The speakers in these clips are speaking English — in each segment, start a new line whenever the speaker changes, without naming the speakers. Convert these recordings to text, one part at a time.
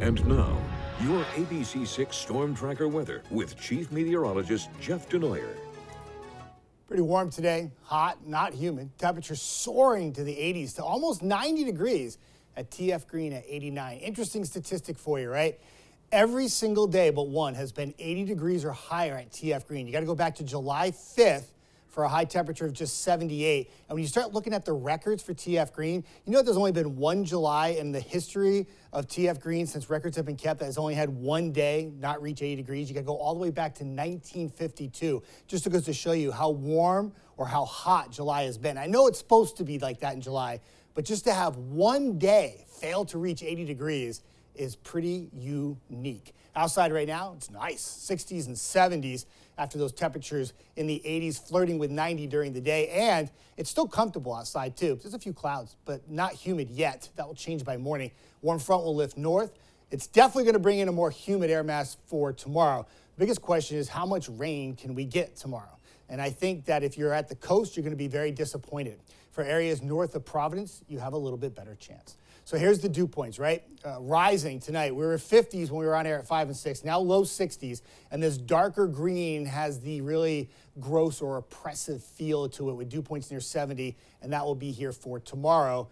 And now, your ABC6 Storm Tracker weather with Chief Meteorologist Jeff Denoyer.
Pretty warm today, hot, not humid. Temperatures soaring to the 80s to almost 90 degrees at TF Green at 89. Interesting statistic for you, right? Every single day but one has been 80 degrees or higher at TF Green. You got to go back to July 5th for a high temperature of just 78. And when you start looking at the records for TF Green, you know there's only been one July in the history of TF Green since records have been kept that has only had one day not reach 80 degrees. You got to go all the way back to 1952 just to go to show you how warm or how hot July has been. I know it's supposed to be like that in July, but just to have one day fail to reach 80 degrees is pretty unique. Outside right now, it's nice, 60s and 70s after those temperatures in the 80s, flirting with 90 during the day. And it's still comfortable outside too. There's a few clouds, but not humid yet. That will change by morning. Warm front will lift north. It's definitely going to bring in a more humid air mass for tomorrow. The biggest question is how much rain can we get tomorrow? And I think that if you're at the coast, you're going to be very disappointed. For areas north of Providence, you have a little bit better chance. So here's the dew points, right? Rising tonight. We were 50s when we were on air at 5 and 6, now low 60s. And this darker green has the really gross or oppressive feel to it with dew points near 70, and that will be here for tomorrow.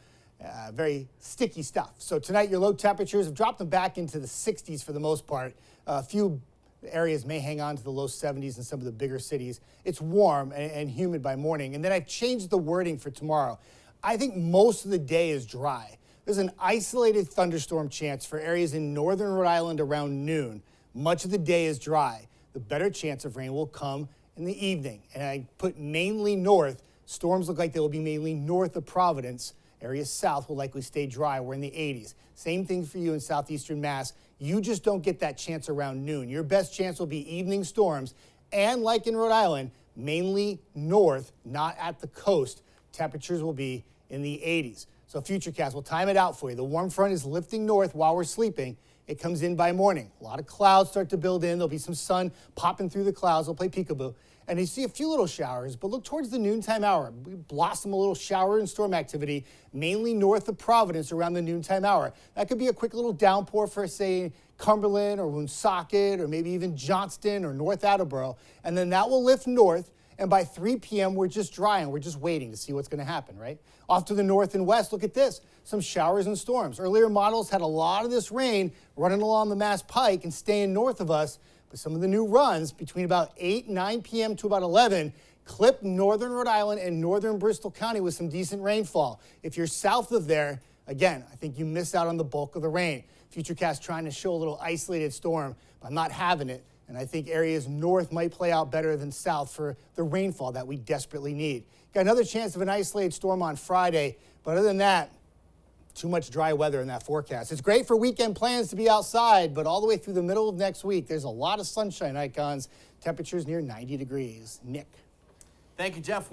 Very sticky stuff. So tonight, your low temperatures have dropped them back into the 60s for the most part. A few areas may hang on to the low 70s in some of the bigger cities. It's warm and humid by morning. And then I've changed the wording for tomorrow. I think most of the day is dry. There's an isolated thunderstorm chance for areas in northern Rhode Island around noon. Much of the day is dry. The better chance of rain will come in the evening. And I put mainly north. Storms look like they will be mainly north of Providence. Areas south will likely stay dry. We're in the 80s. Same thing for you in southeastern Mass. You just don't get that chance around noon. Your best chance will be evening storms. And like in Rhode Island, mainly north, not at the coast. Temperatures will be in the 80s. So Futurecast will time it out for you. The warm front is lifting north while we're sleeping. It comes in by morning. A lot of clouds start to build in. There'll be some sun popping through the clouds. They'll play peekaboo. And you see a few little showers, but look towards the noontime hour. We blossom a little shower and storm activity, mainly north of Providence around the noontime hour. That could be a quick little downpour for, say, Cumberland or Woonsocket or maybe even Johnston or North Attleboro. And then that will lift north. And by 3 p.m., we're just dry and we're just waiting to see what's going to happen, right? Off to the north and west, look at this. Some showers and storms. Earlier models had a lot of this rain running along the Mass Pike and staying north of us. But some of the new runs between about 8, 9 p.m. to about 11 clip northern Rhode Island and northern Bristol County with some decent rainfall. If you're south of there, again, I think you miss out on the bulk of the rain. Futurecast trying to show a little isolated storm, but I'm not having it. And I think areas north might play out better than south for the rainfall that we desperately need. Got another chance of an isolated storm on Friday, but other than that, too much dry weather in that forecast. It's great for weekend plans to be outside, but all the way through the middle of next week, there's a lot of sunshine icons. Temperatures near 90 degrees. Nick.
Thank you, Jeff.